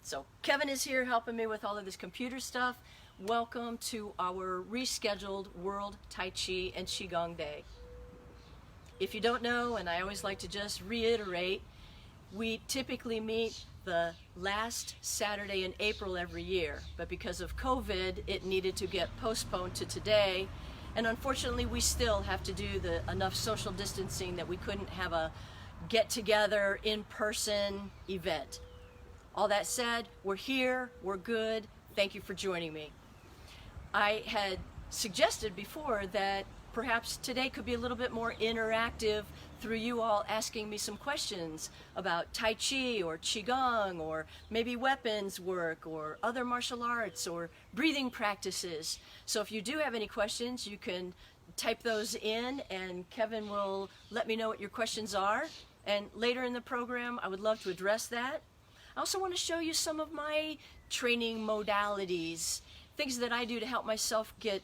So Kevin is here helping me with all of this computer stuff. Welcome to our rescheduled World Tai Chi and Qigong Day. If you don't know, and I always like to just reiterate, we typically meet the last Saturday in April every year, but because of COVID, it needed to get postponed to today. And unfortunately, we still have to do enough social distancing that we couldn't have a get-together, in-person event. All that said, we're here, we're good. Thank you for joining me. I had suggested before that perhaps today could be a little bit more interactive through you all asking me some questions about Tai Chi or Qigong or maybe weapons work or other martial arts or breathing practices. So if you do have any questions, you can type those in and Kevin will let me know what your questions are. And later in the program, I would love to address that. I also want to show you some of my training modalities, things that I do to help myself get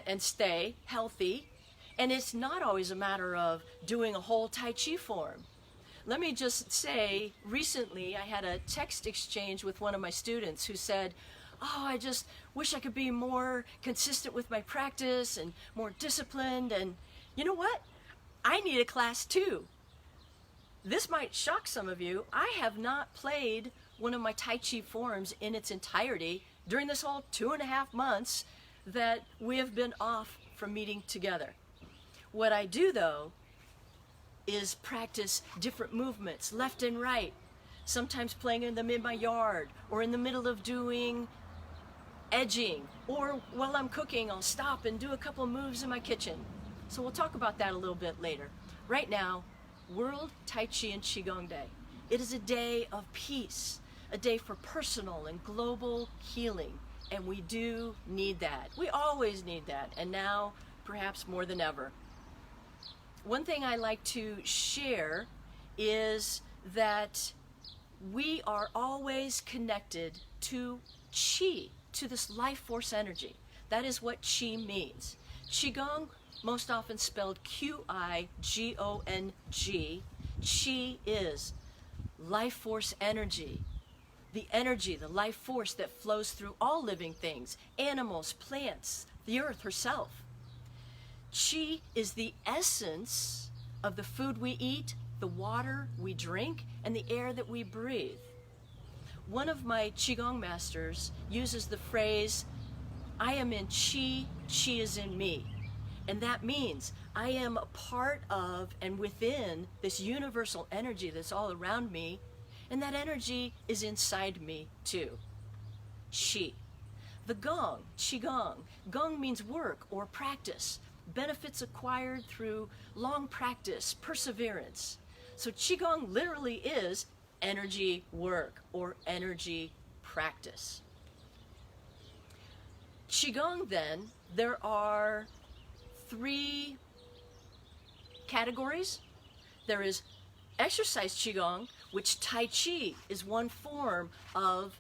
and stay healthy. And it's not always a matter of doing a whole Tai Chi form. Let me just say, recently I had a text exchange with one of my students who said, "Oh, I just wish I could be more consistent with my practice and more disciplined." And you know what? I need a class too. This might shock some of you. I have not played one of my Tai Chi forms in its entirety during this whole 2.5 months that we have been off from meeting together. What I do though is practice different movements, left and right, sometimes playing them in my yard or in the middle of doing edging, or while I'm cooking I'll stop and do a couple moves in my kitchen. So we'll talk about that a little bit later. Right now, World Tai Chi and Qigong Day. It is a day of peace, a day for personal and global healing, and we do need that. We always need that, and now perhaps more than ever. One thing I like to share is that we are always connected to Qi, to this life force energy. That is what Qi means. Qigong, most often spelled Q-I-G-O-N-G. Qi is life force energy, the life force that flows through all living things, animals, plants, the earth herself. Qi is the essence of the food we eat, the water we drink, and the air that we breathe. One of my Qigong masters uses the phrase, "I am in Qi, Qi is in me." And that means I am a part of and within this universal energy that's all around me, and that energy is inside me too. Qi. The Gong, Qigong. Gong means work or practice, benefits acquired through long practice, perseverance. So Qigong literally is energy work or energy practice. Qigong then, there are 3 categories. There is exercise Qigong, which Tai Chi is one form of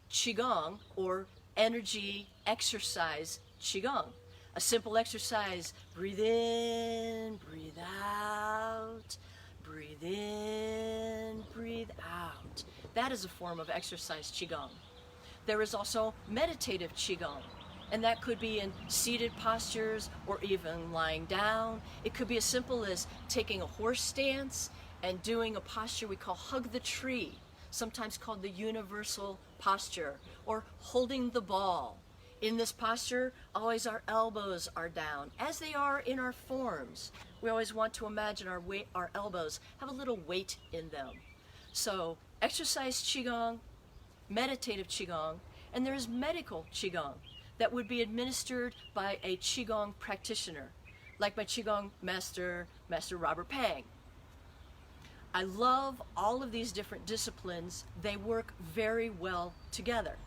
Qigong or energy exercise Qigong. A simple exercise, breathe in, breathe out, breathe in, breathe out. That is a form of exercise Qigong. There is also meditative Qigong, and that could be in seated postures or even lying down. It could be as simple as taking a horse stance and doing a posture we call hug the tree, sometimes called the universal posture, or holding the ball. In this posture, always our elbows are down, as they are in our forms. We always want to imagine our elbows have a little weight in them. So exercise Qigong, meditative Qigong, and there is medical Qigong that would be administered by a Qigong practitioner, like my Qigong master, Master Robert Pang. I love all of these different disciplines. They work very well together.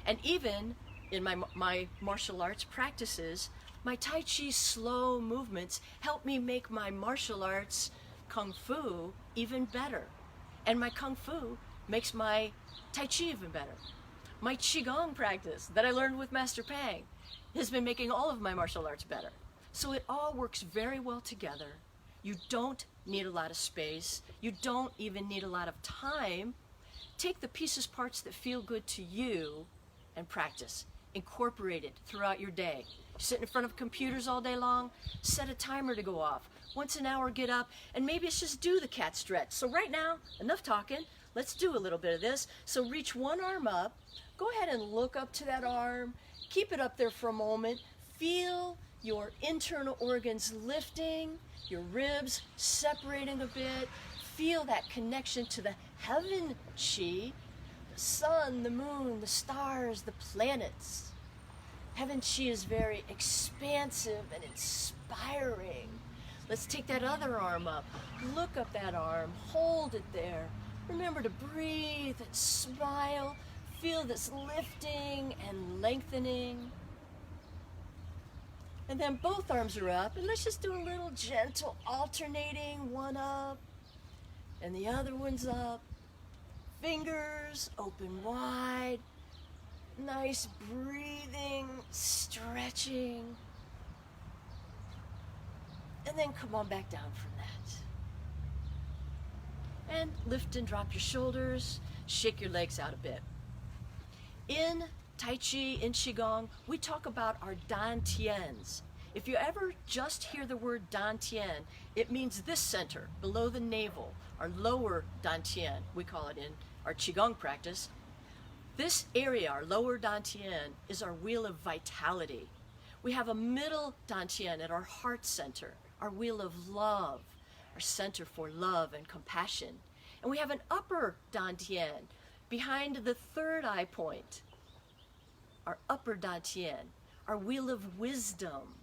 And even in my martial arts practices, my Tai Chi slow movements help me make my martial arts Kung Fu even better. And my Kung Fu makes my Tai Chi even better. My Qigong practice that I learned with Master Pang has been making all of my martial arts better. So it all works very well together. You don't need a lot of space. You don't even need a lot of time take the pieces, parts that feel good to you and practice. Incorporate it throughout your day. Sitting in front of computers all day long, set a timer to go off. Once an hour, get up, and maybe it's just do the cat stretch. So right now, enough talking, let's do a little bit of this. So reach one arm up, go ahead and look up to that arm, keep it up there for a moment, feel your internal organs lifting, your ribs separating a bit, feel that connection to the heaven chi, the sun, the moon, the stars, the planets. Heaven chi is very expansive and inspiring. Let's take that other arm up. Look up that arm. Hold it there. Remember to breathe and smile. Feel this lifting and lengthening. And then both arms are up. And let's just do a little gentle alternating. One up and the other one's up. Fingers open wide. Nice breathing, stretching. And then come on back down from that. And lift and drop your shoulders. Shake your legs out a bit. In Tai Chi, in Qigong, we talk about our dantians. If you ever just hear the word dantian, it means this center, below the navel, our lower dantian, we call it in our Qigong practice. This area, our lower dantian, is our wheel of vitality. We have a middle dantian at our heart center, our wheel of love, our center for love and compassion. And we have an upper dantian behind the third eye point, our upper dantian, our wheel of wisdom,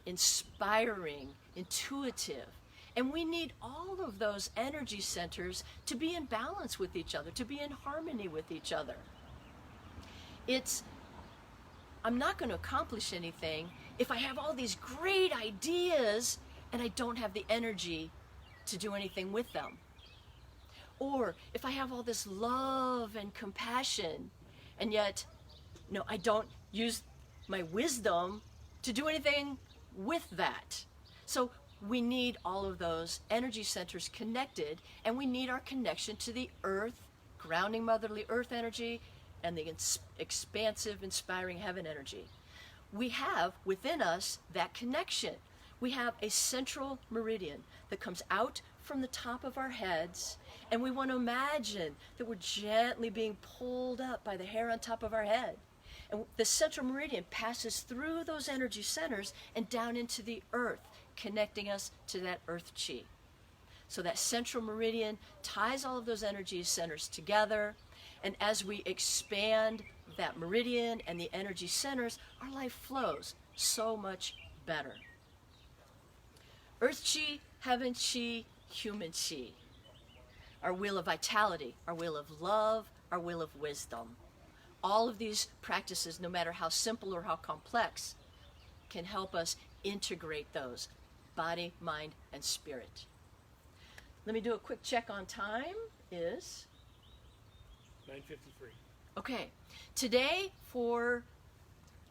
inspiring, intuitive. And we need all of those energy centers to be in balance with each other, to be in harmony with each other. I'm not going to accomplish anything if I have all these great ideas and I don't have the energy to do anything with them. Or if I have all this love and compassion and yet, I don't use my wisdom to do anything with that. So we need all of those energy centers connected, and we need our connection to the earth, grounding motherly earth energy, and the expansive, inspiring heaven energy. We have within us that connection. We have a central meridian that comes out from the top of our heads, and we want to imagine that we're gently being pulled up by the hair on top of our head. And the central meridian passes through those energy centers and down into the earth, connecting us to that earth chi. So that central meridian ties all of those energy centers together, and as we expand that meridian and the energy centers, our life flows so much better. Earth chi, heaven chi, human chi. Our wheel of vitality, our wheel of love, our wheel of wisdom. All of these practices, no matter how simple or how complex, can help us integrate those, body, mind, and spirit. Let me do a quick check on time. Is 9:53. Okay. Today for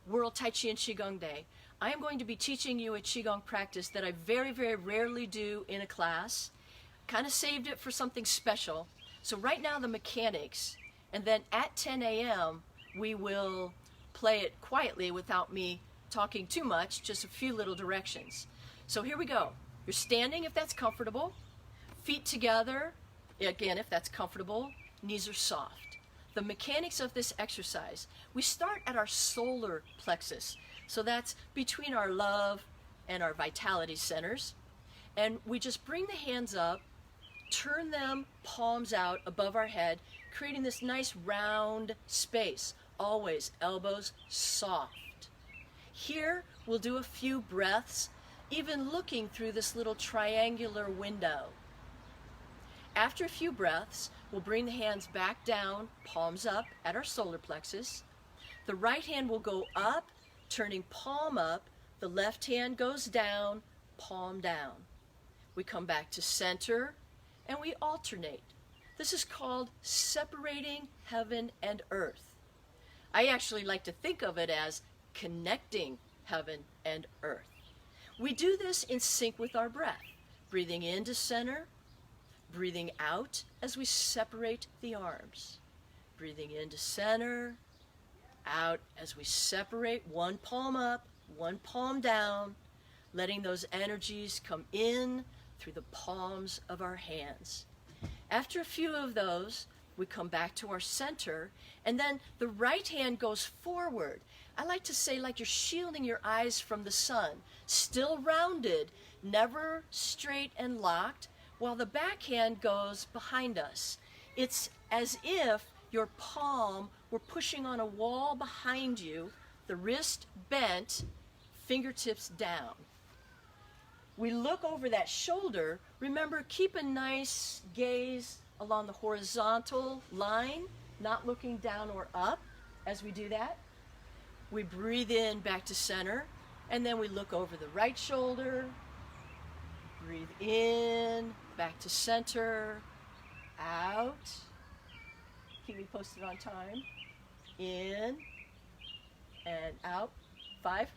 World Tai Chi and Qigong Day, I am going to be teaching you a Qigong practice that I very, very rarely do in a class. Kind of saved it for something special. So right now the mechanics, and then at 10 a.m. we will play it quietly without me talking too much, just a few little directions. So here we go. You're standing if that's comfortable. Feet together, again, if that's comfortable. Knees are soft. The mechanics of this exercise, we start at our solar plexus. So that's between our love and our vitality centers. And we just bring the hands up, turn them palms out above our head, creating this nice round space. Always elbows soft. Here we'll do a few breaths, even looking through this little triangular window. After a few breaths, we'll bring the hands back down, palms up at our solar plexus. The right hand will go up, turning palm up. The left hand goes down, palm down. We come back to center and we alternate. This is called separating heaven and earth. I actually like to think of it as connecting heaven and earth. We do this in sync with our breath, breathing into center, Breathing out as we separate the arms. Breathing into center, out as we separate, one palm up, one palm down, letting those energies come in through the palms of our hands. After a few of those, we come back to our center, and then the right hand goes forward. I like to say like you're shielding your eyes from the sun, still rounded, never straight and locked, while the back hand goes behind us. It's as if your palm were pushing on a wall behind you, the wrist bent, fingertips down. We look over that shoulder. Remember, keep a nice gaze along the horizontal line, not looking down or up as we do that. We breathe in back to center, and then we look over the right shoulder. Breathe in, back to center, out. Keep me posted on time. In and out. 5.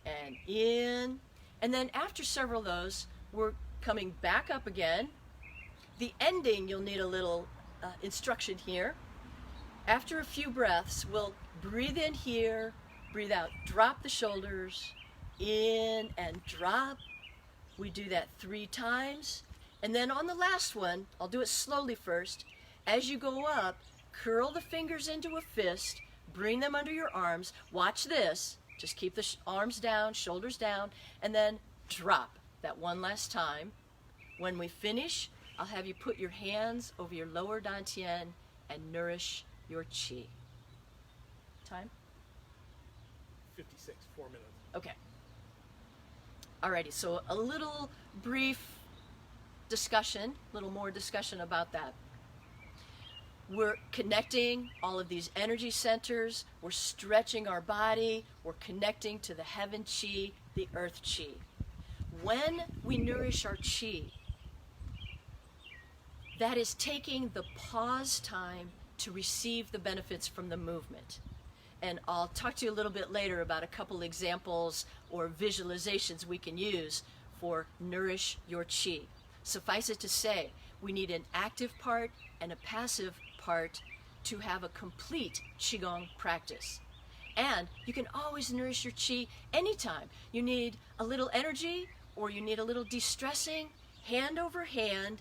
And in. And then after several of those, we're coming back up again. The ending, you'll need a little instruction here. After a few breaths, we'll breathe in here, breathe out, drop the shoulders, in and drop. We do that 3 times. And then on the last one, I'll do it slowly first. As you go up, curl the fingers into a fist, bring them under your arms. Watch this. Just keep the arms down, shoulders down, and then drop that one last time. When we finish, I'll have you put your hands over your lower dantian and nourish your chi. Time? 56, 4 minutes. Okay. Alrighty, so a little brief discussion, a little more discussion about that. We're connecting all of these energy centers, we're stretching our body, we're connecting to the heaven chi, the earth chi. When we nourish our chi, that is taking the pause time to receive the benefits from the movement. And I'll talk to you a little bit later about a couple examples or visualizations we can use for nourish your chi. Suffice it to say, we need an active part and a passive part to have a complete Qigong practice. And you can always nourish your chi anytime. You need a little energy or you need a little de-stressing, hand over hand,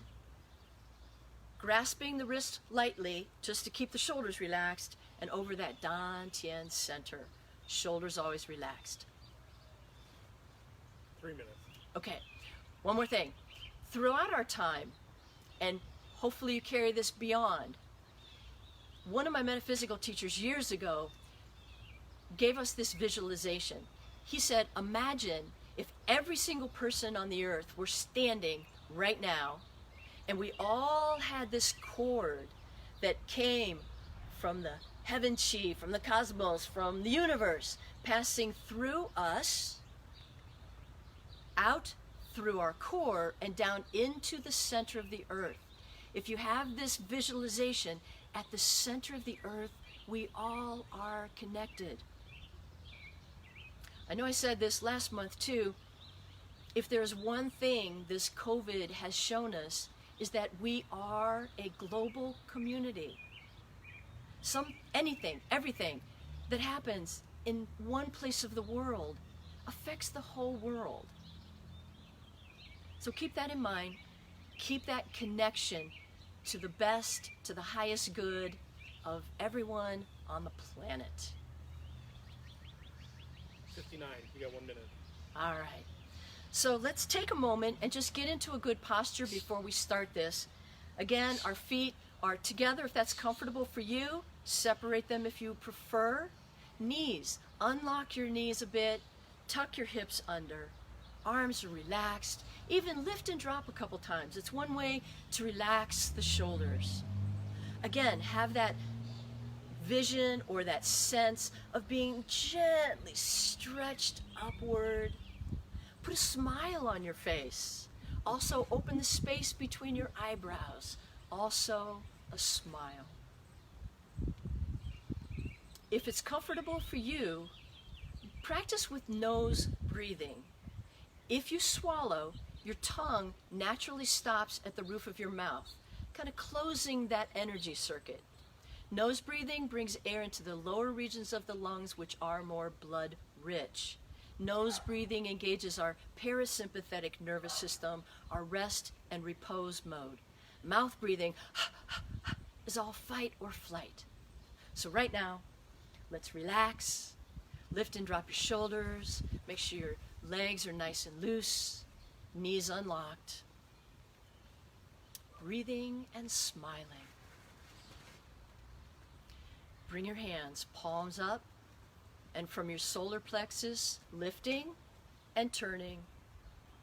grasping the wrist lightly just to keep the shoulders relaxed, and over that dantian center, shoulders always relaxed. 3 minutes. Okay, one more thing. Throughout our time, and hopefully you carry this beyond, one of my metaphysical teachers years ago gave us this visualization. He said, imagine if every single person on the earth were standing right now, and we all had this cord that came from the heaven chi, from the cosmos, from the universe, passing through us, out through our core, and down into the center of the earth. If you have this visualization, at the center of the earth, we all are connected. I know I said this last month too. If there's one thing this COVID has shown us, is that we are a global community. Anything, everything that happens in one place of the world affects the whole world. So keep that in mind. Keep that connection to the best, to the highest good of everyone on the planet. 59, you got 1 minute. All right. So let's take a moment and just get into a good posture before we start this. Again, our feet are together if that's comfortable for you. Separate them if you prefer. Knees, unlock your knees a bit. Tuck your hips under. Arms are relaxed. Even lift and drop a couple times. It's one way to relax the shoulders. Again, have that vision or that sense of being gently stretched upward. Put a smile on your face. Also open the space between your eyebrows. Also a smile. If it's comfortable for you, practice with nose breathing. If you swallow, your tongue naturally stops at the roof of your mouth, kind of closing that energy circuit. Nose breathing brings air into the lower regions of the lungs, which are more blood rich. Nose breathing engages our parasympathetic nervous system, our rest and repose mode. Mouth breathing is all fight or flight. So right now, let's relax, lift and drop your shoulders, make sure your legs are nice and loose, knees unlocked. Breathing and smiling. Bring your hands, palms up, and from your solar plexus, lifting and turning,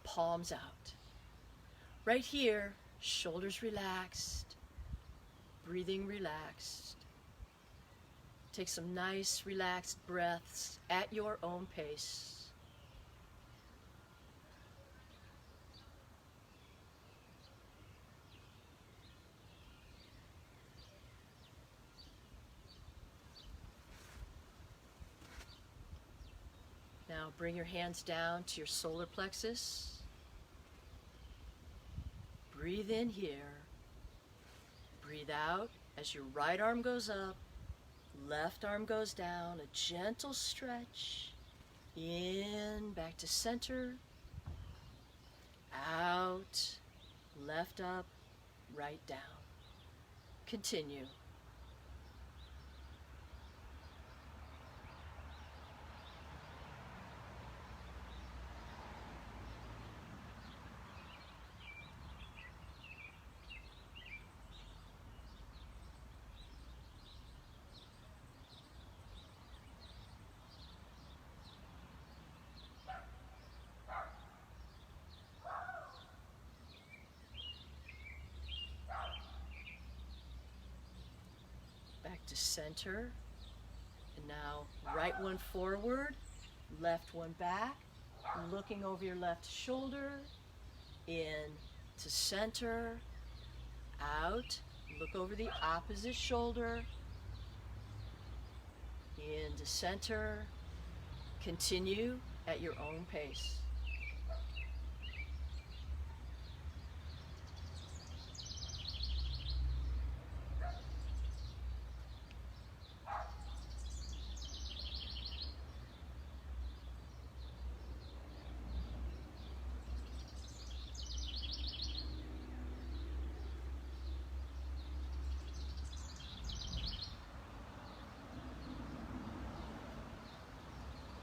palms out. Right here, shoulders relaxed, breathing relaxed. Take some nice, relaxed breaths at your own pace. Now bring your hands down to your solar plexus. Breathe in here. Breathe out as your right arm goes up, left arm goes down, a gentle stretch. In, back to center. Out, left up, right down. Continue. Back to center. And now right one forward, left one back, looking over your left shoulder, in to center, out, look over the opposite shoulder, into center, continue at your own pace.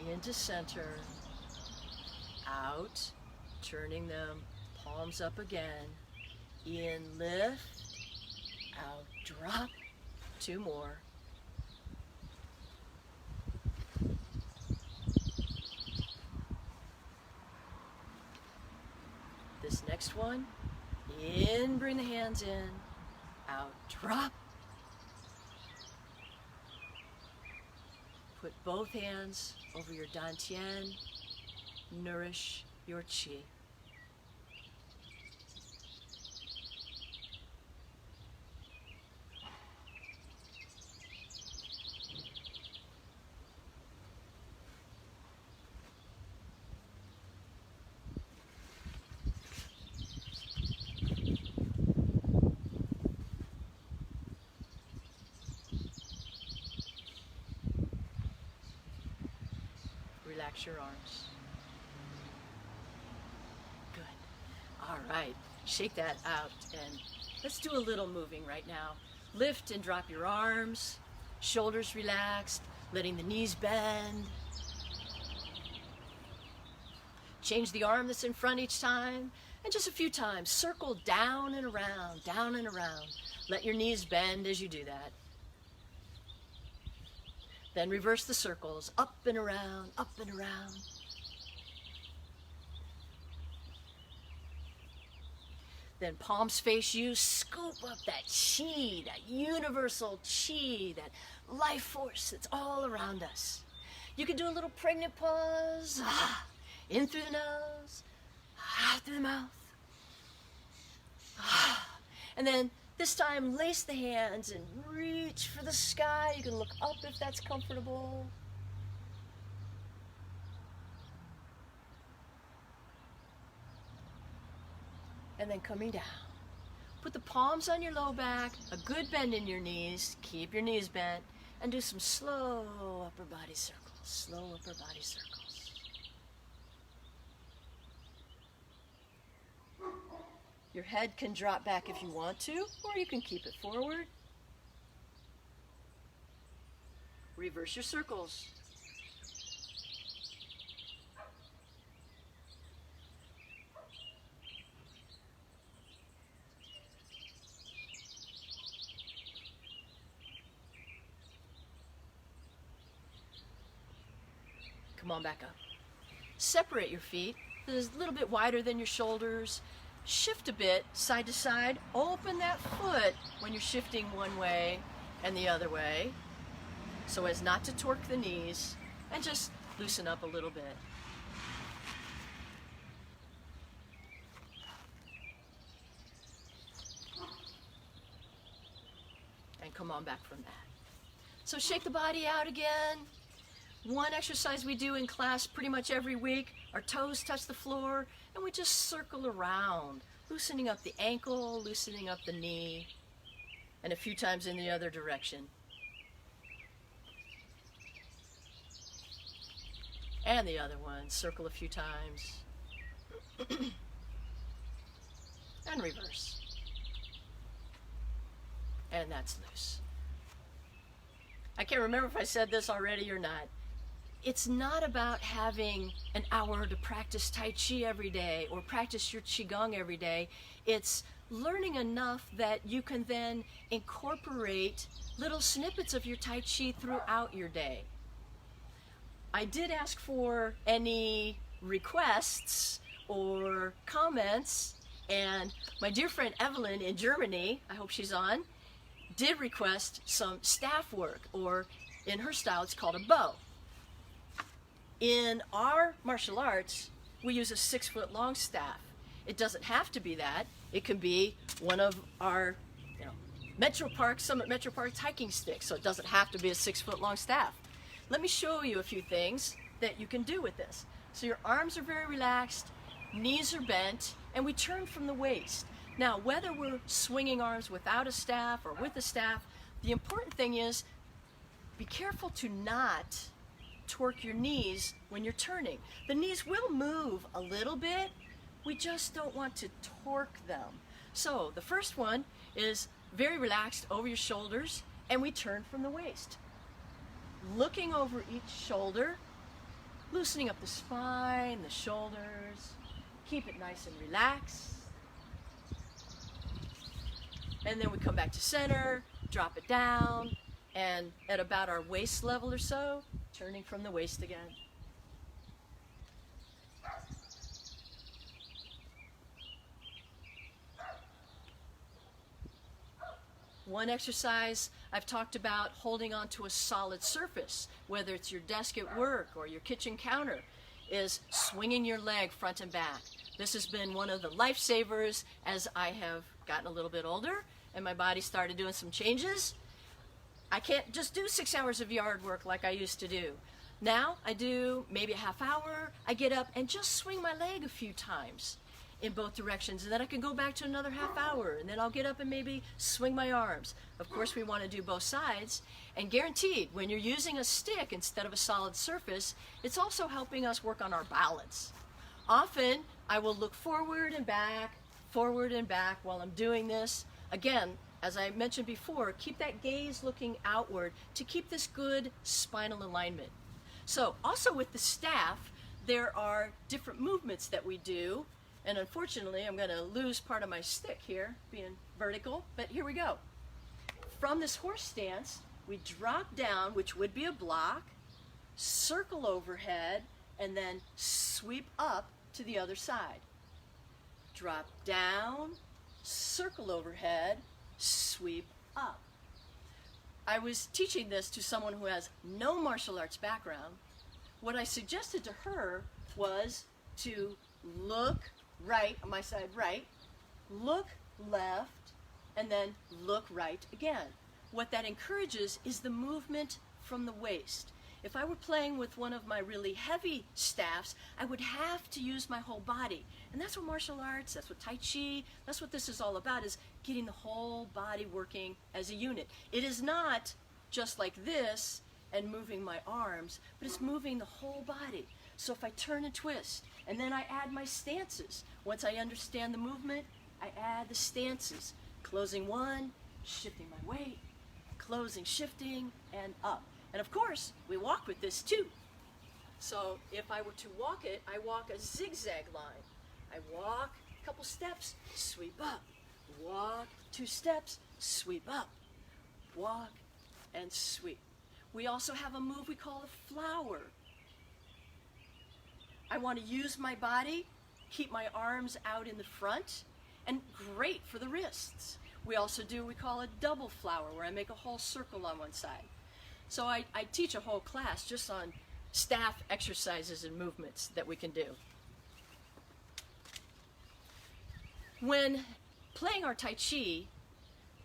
Into center, out, turning them, palms up again, in, lift, out, drop, 2 more. This next one, in, bring the hands in, out, drop. Put both hands over your dantian, nourish your qi. Relax your arms. Good. All right. Shake that out and let's do a little moving right now. Lift and drop your arms. Shoulders relaxed, letting the knees bend. Change the arm that's in front each time. And just a few times, circle down and around, down and around. Let your knees bend as you do that. Then reverse the circles, up and around, up and around. Then palms face you, scoop up that chi, that universal chi, that life force that's all around us. You can do a little pregnant pause, in through the nose, out through the mouth. And then this time, lace the hands and reach for the sky. You can look up if that's comfortable. and then coming down. Put the palms on your low back, a good bend in your knees, keep your knees bent, and do some slow upper body circles, slow upper body circles. Your head can drop back if you want to, or you can keep it forward. Reverse your circles. Come on back up. Separate your feet. It's a little bit wider than your shoulders. Shift a bit side to side. Open that foot when you're shifting one way and the other way, so as not to torque the knees, and just loosen up a little bit. And come on back from that. So shake the body out again. One exercise we do in class pretty much every week, our toes touch the floor, and we just circle around, loosening up the ankle, loosening up the knee, and a few times in the other direction. And the other one, circle a few times. And reverse. And that's loose. I can't remember if I said this already or not. It's not about having an hour to practice Tai Chi every day or practice your Qigong every day. It's learning enough that you can then incorporate little snippets of your Tai Chi throughout your day. I did ask for any requests or comments, and my dear friend Evelyn in Germany, I hope she's on, did request some staff work, or in her style it's called a bow. In our martial arts, we use a 6-foot long staff. It doesn't have to be that. It can be one of our Summit Metro Park's hiking sticks, so it doesn't have to be a 6-foot long staff. Let me show you a few things that you can do with this. So your arms are very relaxed, knees are bent, and we turn from the waist. Now, whether we're swinging arms without a staff or with a staff, the important thing is be careful to not torque your knees when you're turning. The knees will move a little bit, we just don't want to torque them. So the first one is very relaxed over your shoulders, and we turn from the waist. Looking over each shoulder, loosening up the spine, the shoulders, keep it nice and relaxed. And then we come back to center, drop it down, and at about our waist level or so, turning from the waist again. One exercise I've talked about holding onto a solid surface, whether it's your desk at work or your kitchen counter, is swinging your leg front and back. This has been one of the lifesavers as I have gotten a little bit older and my body started doing some changes. I can't just do 6 hours of yard work like I used to do. Now I do maybe a half hour. I get up and just swing my leg a few times in both directions, and then I can go back to another half hour, and then I'll get up and maybe swing my arms. Of course, we want to do both sides, and guaranteed, when you're using a stick instead of a solid surface, it's also helping us work on our balance. Often, I will look forward and back while I'm doing this. Again, as I mentioned before, keep that gaze looking outward to keep this good spinal alignment. So, also with the staff, there are different movements that we do. And unfortunately, I'm going to lose part of my stick here, being vertical, but here we go. From this horse stance, we drop down, which would be a block, circle overhead, and then sweep up to the other side. Drop down, circle overhead, sweep up. I was teaching this to someone who has no martial arts background. What I suggested to her was to look right, on my side right, look left, and then look right again. What that encourages is the movement from the waist. if I were playing with one of my really heavy staffs, I would have to use my whole body. And that's what martial arts, that's what Tai Chi, that's what this is all about, is getting the whole body working as a unit. It is not just like this and moving my arms, but it's moving the whole body. So if I turn and twist, and then I add my stances. Once I understand the movement, I add the stances. Closing one, shifting my weight, closing, shifting, and up. And of course, we walk with this too. So if I were to walk it, I walk a zigzag line. I walk a couple steps, sweep up. Walk 2 steps, sweep up. Walk and sweep. We also have a move we call a flower. I want to use my body, keep my arms out in the front, and great for the wrists. We also do what we call a double flower, where I make a whole circle on one side. So I teach a whole class just on staff exercises and movements that we can do. When playing our Tai Chi,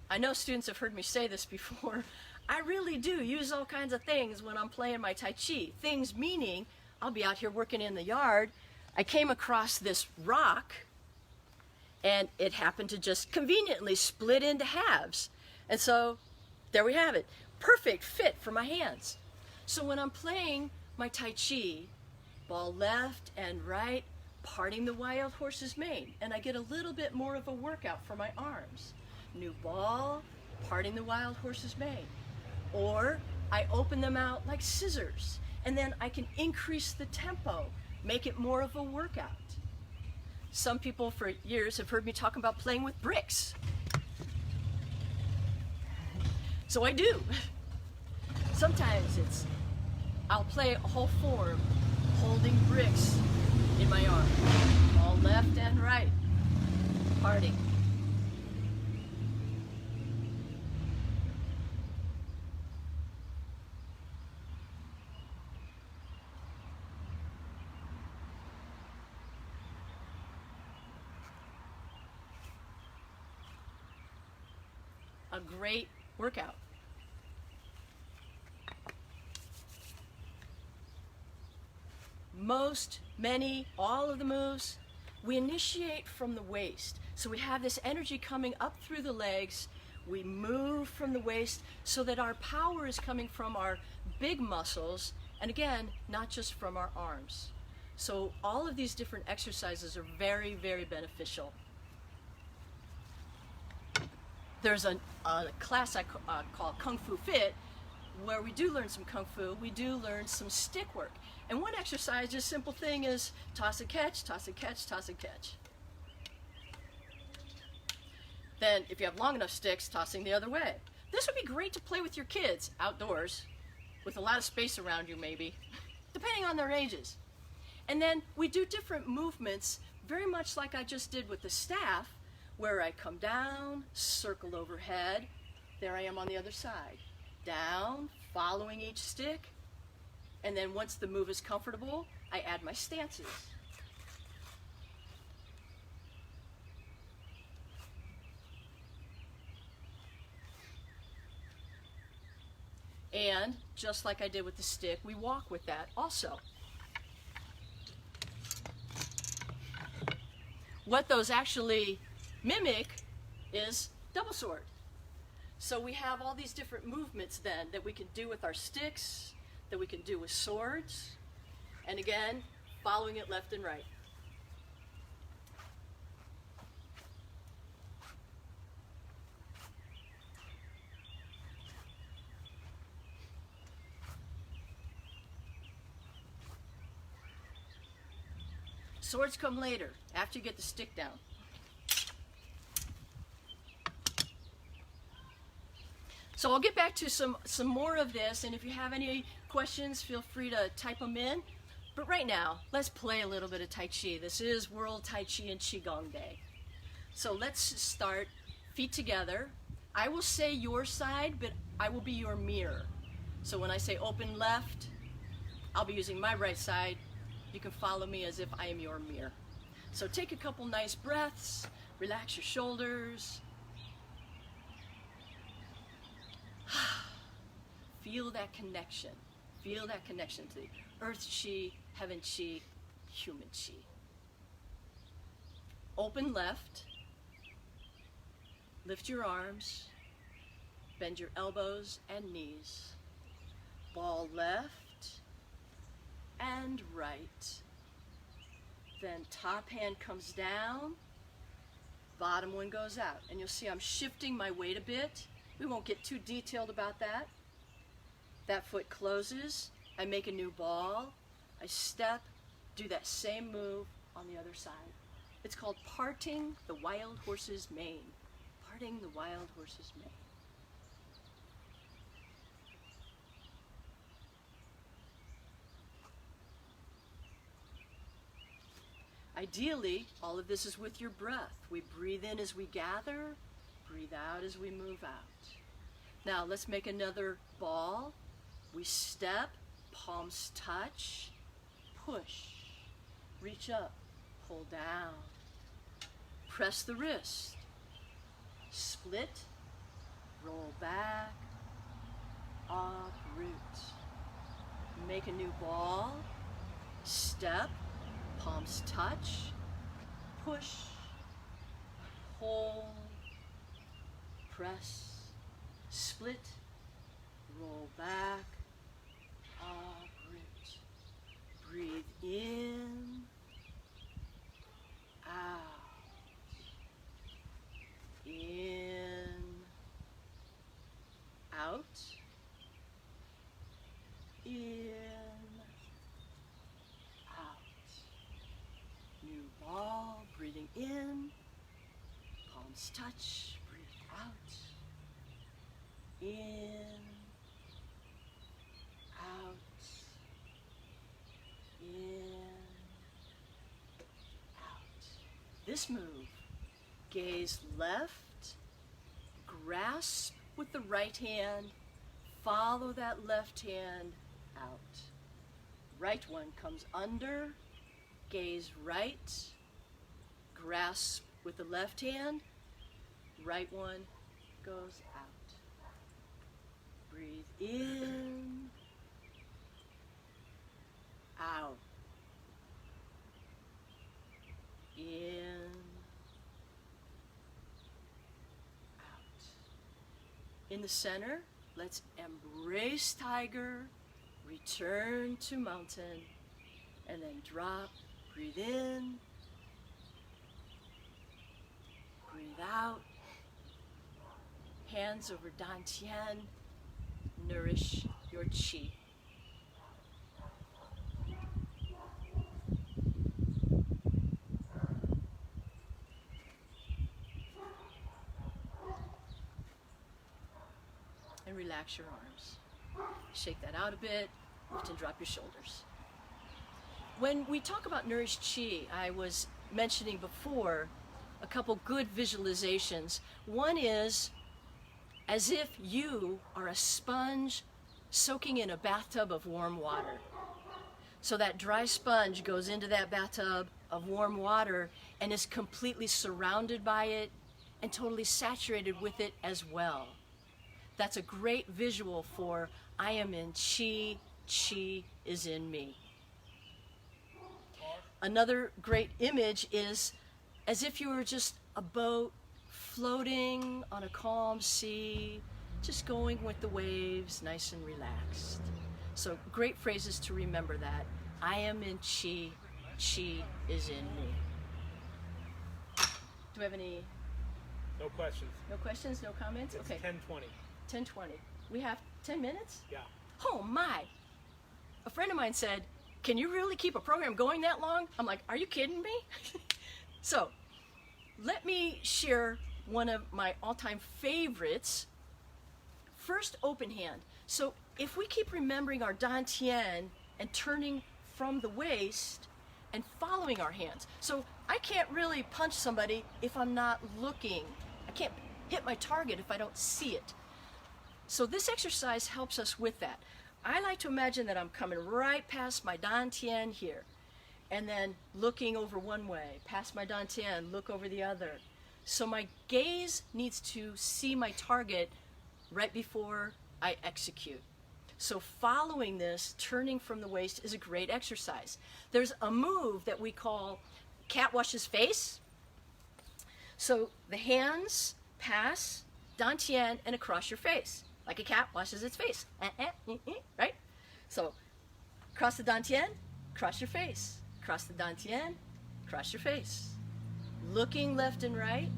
I know students have heard me say this before, I really do use all kinds of things when I'm playing my Tai Chi. Things meaning, I'll be out here working in the yard, I came across this rock, and it happened to just conveniently split into halves. And so, there we have it. Perfect fit for my hands. So when I'm playing my Tai Chi, ball left and right, parting the wild horse's mane, and I get a little bit more of a workout for my arms. New ball, parting the wild horse's mane. Or I open them out like scissors, and then I can increase the tempo, make it more of a workout. Some people for years have heard me talk about playing with bricks. So I do. Sometimes I'll play a whole form holding bricks in my arm, all left and right, parting. A great workout. All of the moves, we initiate from the waist. So we have this energy coming up through the legs. We move from the waist so that our power is coming from our big muscles, and again, not just from our arms. So all of these different exercises are very, very beneficial. There's a class I call Kung Fu Fit, where we do learn some Kung Fu, we do learn some stick work. And one exercise, just simple thing, is toss and catch, toss and catch, toss and catch. Then, if you have long enough sticks, tossing the other way. This would be great to play with your kids outdoors, with a lot of space around you maybe, depending on their ages. And then we do different movements, very much like I just did with the staff, where I come down, circle overhead, there I am on the other side. Down, following each stick, and then once the move is comfortable, I add my stances. And just like I did with the stick, we walk with that also. What those actually mimic is double sword. So we have all these different movements then that we can do with our sticks, that we can do with swords, and again, following it left and right. Swords come later, after you get the stick down. So I'll get back to some more of this, and if you have any questions, feel free to type them in. But right now, let's play a little bit of Tai Chi. This is World Tai Chi and Qigong Day. So let's start feet together. I will say your side, but I will be your mirror. So when I say open left, I'll be using my right side. You can follow me as if I am your mirror. So take a couple nice breaths, relax your shoulders. Feel that connection. Feel that connection to the earth chi, heaven chi, human chi. Open left. Lift your arms. Bend your elbows and knees. Ball left and right. Then top hand comes down. Bottom one goes out. And you'll see I'm shifting my weight a bit. We won't get too detailed about that. That foot closes. I make a new ball. I step, do that same move on the other side. It's called parting the wild horse's mane. Parting the wild horse's mane. Ideally, all of this is with your breath. We breathe in as we gather, breathe out as we move out. Now let's make another ball. We step, palms touch, push, reach up, pull down, press the wrist, split, roll back, uproot. Make a new ball, step, palms touch, push, hold, press, split, roll back, uproot. Breathe in, out, in, out, in, new ball, breathing in, palms touch, breathe out, in, out, in, out. This move, gaze left, grasp with the right hand, follow that left hand out. Right one comes under, gaze right, grasp with the left hand, right one goes out. Breathe in, out, in, out. In the center, let's embrace tiger, return to mountain, and then drop. Breathe in, breathe out, hands over dantian, nourish your chi. And relax your arms. Shake that out a bit, lift and drop your shoulders. When we talk about nourished chi, I was mentioning before a couple good visualizations. One is as if you are a sponge soaking in a bathtub of warm water. So that dry sponge goes into that bathtub of warm water and is completely surrounded by it and totally saturated with it as well. That's a great visual for I am in chi, chi is in me. Another great image is as if you were just a boat floating on a calm sea, just going with the waves, nice and relaxed. So great phrases to remember that. I am in chi, chi is in me. Do we have any? No questions. No questions, no comments? It's Okay. 10:20. 10:20. We have 10 minutes? Yeah. Oh my! A friend of mine said, can you really keep a program going that long? I'm like, are you kidding me? So, let me share one of my all-time favorites. First, open hand. So, if we keep remembering our dantian and turning from the waist and following our hands. So, I can't really punch somebody if I'm not looking. I can't hit my target if I don't see it. So, this exercise helps us with that. I like to imagine that I'm coming right past my dantian here, and then looking over one way, past my dantian, look over the other. So my gaze needs to see my target right before I execute. So following this, turning from the waist, is a great exercise. There's a move that we call cat washes face. So the hands pass dantian and across your face, like a cat washes its face, right? So cross the dantian, cross your face, cross the dantian, cross your face, looking left and right.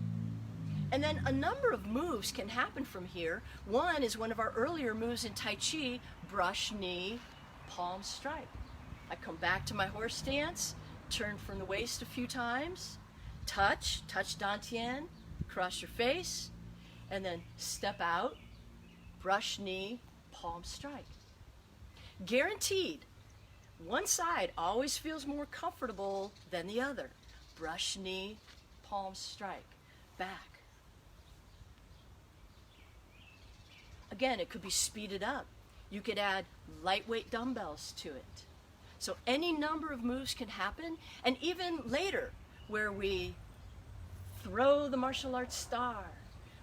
And then a number of moves can happen from here. One is one of our earlier moves in Tai Chi, brush knee, palm strike. I come back to my horse stance, turn from the waist a few times, touch dantian, cross your face, and then step out, brush knee, palm strike. Guaranteed, one side always feels more comfortable than the other. Brush knee, palm strike, back. Again, it could be speeded up. You could add lightweight dumbbells to it. So any number of moves can happen, and even later, where we throw the martial arts star,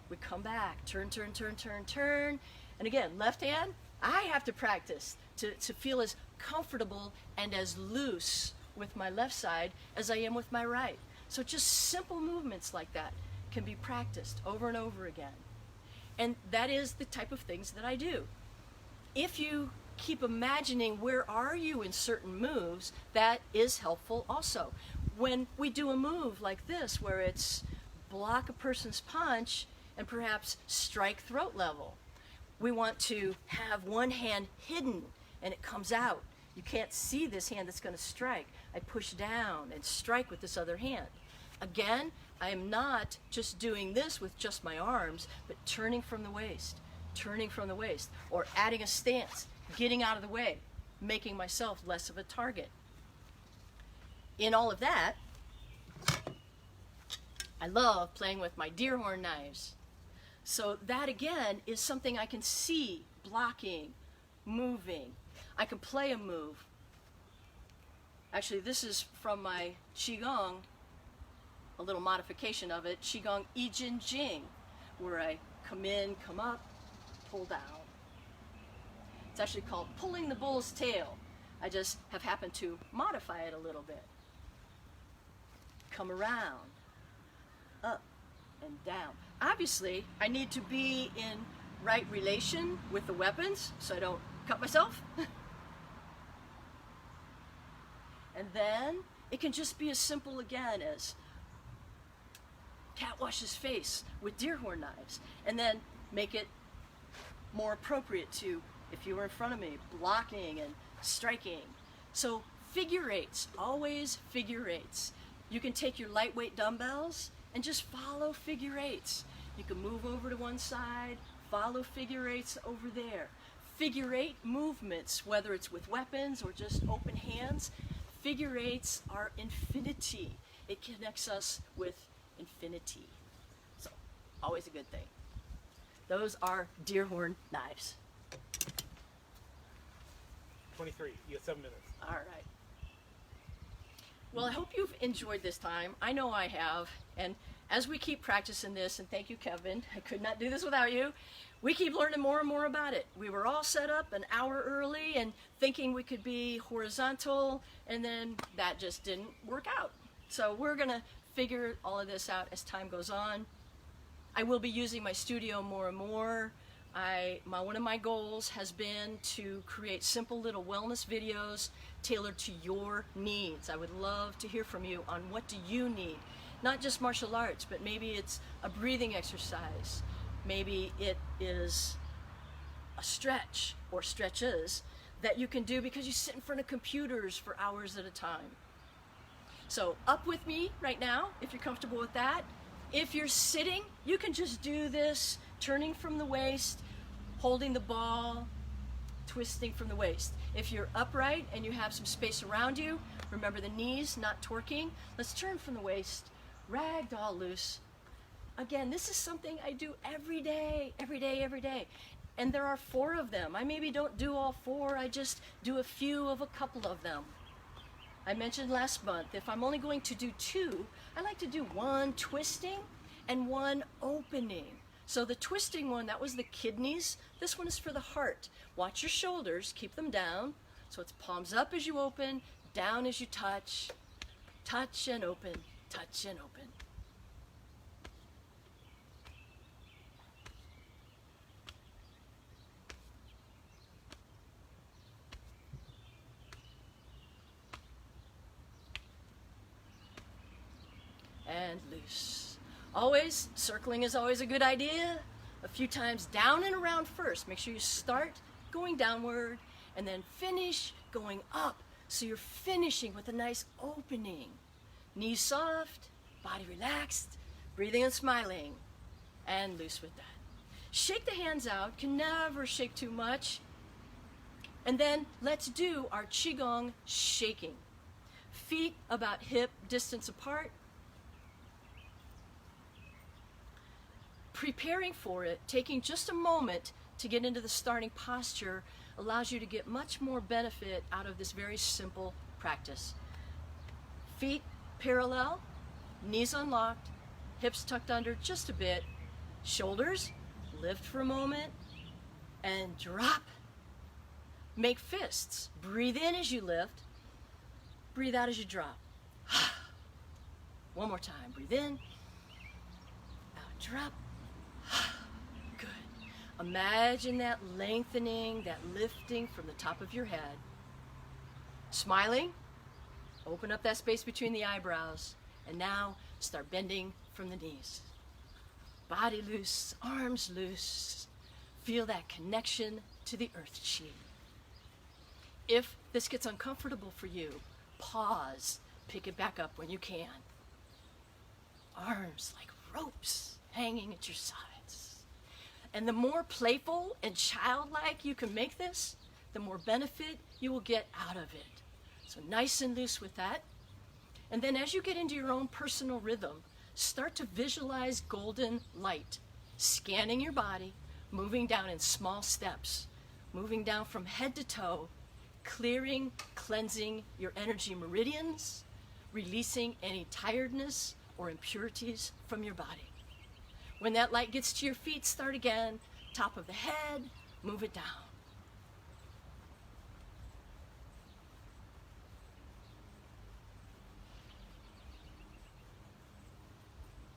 we come back, turn, and again, left hand, I have to practice to feel as comfortable and as loose with my left side as I am with my right. So just simple movements like that can be practiced over and over again. And that is the type of things that I do. If you keep imagining where are you in certain moves, that is helpful also. When we do a move like this, where it's block a person's punch and perhaps strike throat level, we want to have one hand hidden and it comes out. You can't see this hand that's going to strike. I push down and strike with this other hand. Again, I am not just doing this with just my arms, but turning from the waist, or adding a stance, getting out of the way, making myself less of a target. In all of that, I love playing with my deer horn knives. So that again is something I can see, blocking, moving. I can play a move. Actually, this is from my Qigong, a little modification of it, Qigong Ijin Jing, where I come in, come up, pull down. It's actually called pulling the bull's tail. I just have happened to modify it a little bit. Come around, up and down. Obviously, I need to be in right relation with the weapons so I don't cut myself. And then it can just be as simple again as cat washes face with deer horn knives, and then make it more appropriate to, if you were in front of me, blocking and striking. So figure eights, always figure eights. You can take your lightweight dumbbells and just follow figure eights. You can move over to one side, follow figure eights over there. Figure eight movements, whether it's with weapons or just open hands, figure eights are infinity. It connects us with infinity. So, always a good thing. Those are deer horn knives. 23. You have 7 minutes. All right. Well, I hope you've enjoyed this time. I know I have. And as we keep practicing this, and thank you, Kevin, I could not do this without you, we keep learning more and more about it. We were all set up an hour early and thinking we could be horizontal, and then that just didn't work out. So we're going to figure all of this out as time goes on. I will be using my studio more and more. One of my goals has been to create simple little wellness videos tailored to your needs. I would love to hear from you on what do you need. Not just martial arts, but maybe it's a breathing exercise. Maybe it is a stretch or stretches that you can do because you sit in front of computers for hours at a time. So up with me right now, if you're comfortable with that. If you're sitting, you can just do this, turning from the waist, holding the ball, twisting from the waist. If you're upright and you have some space around you, remember the knees, not torquing. Let's turn from the waist, ragdoll loose. Again, this is something I do every day. And there are 4 of them. I maybe don't do all 4, I just do a few of a couple of them. I mentioned last month, if I'm only going to do 2, I like to do 1 twisting and 1 opening. So the twisting one, that was the kidneys. This one is for the heart. Watch your shoulders, keep them down. So it's palms up as you open, down as you touch and open, touch and open. And loose. Always, circling is always a good idea. A few times down and around first. Make sure you start going downward and then finish going up. So you're finishing with a nice opening. Knees soft, body relaxed, breathing and smiling. And loose with that. Shake the hands out. Can never shake too much. And then let's do our Qigong shaking. Feet about hip distance apart. Preparing for it, taking just a moment to get into the starting posture allows you to get much more benefit out of this very simple practice. Feet parallel, knees unlocked, hips tucked under just a bit, shoulders lift for a moment and drop. Make fists. Breathe in as you lift, breathe out as you drop. One more time. Breathe in, out, drop. Good. Imagine that lengthening, that lifting from the top of your head. Smiling. Open up that space between the eyebrows. And now start bending from the knees. Body loose, arms loose. Feel that connection to the earth chi. If this gets uncomfortable for you, pause. Pick it back up when you can. Arms like ropes hanging at your sides. And the more playful and childlike you can make this, the more benefit you will get out of it. So nice and loose with that. And then as you get into your own personal rhythm, start to visualize golden light, scanning your body, moving down in small steps, moving down from head to toe, clearing, cleansing your energy meridians, releasing any tiredness or impurities from your body. When that light gets to your feet, start again. Top of the head, move it down.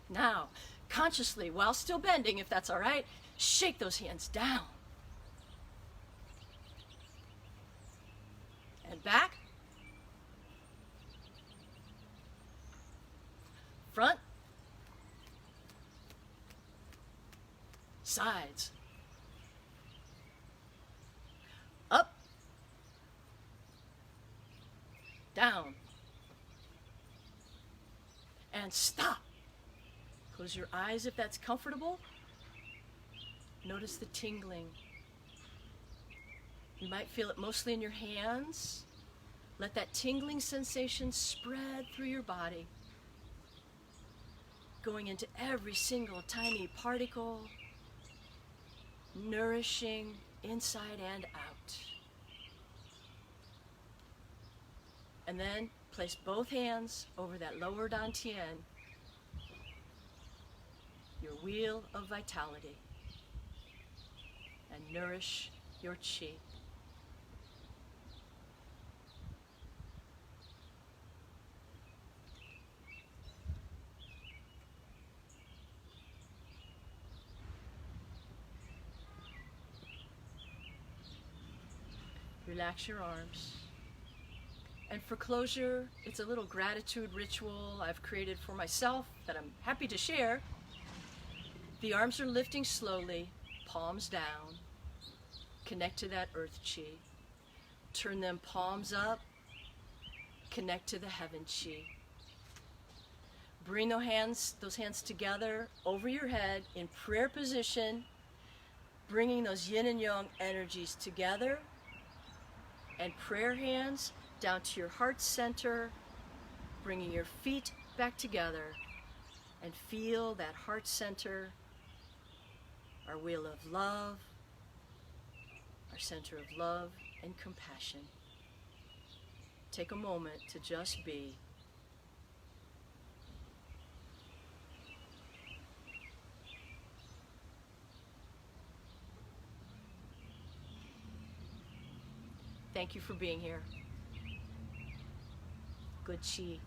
Now, consciously, while still bending, if that's all right, shake those hands down. And back. Front. Sides. Up. Down. And stop. Close your eyes if that's comfortable. Notice the tingling. You might feel it mostly in your hands. Let that tingling sensation spread through your body, going into every single tiny particle, nourishing inside and out. And then place both hands over that lower dantian, your wheel of vitality, and nourish your chi. Relax your arms. And for closure, it's a little gratitude ritual I've created for myself that I'm happy to share. The arms are lifting slowly, palms down. Connect to that earth chi. Turn them palms up. Connect to the heaven chi. Bring those hands together over your head in prayer position, bringing those yin and yang energies together. And prayer hands down to your heart center, bringing your feet back together, and feel that heart center, our wheel of love, our center of love and compassion. Take a moment to just be. Thank you for being here. Good chi.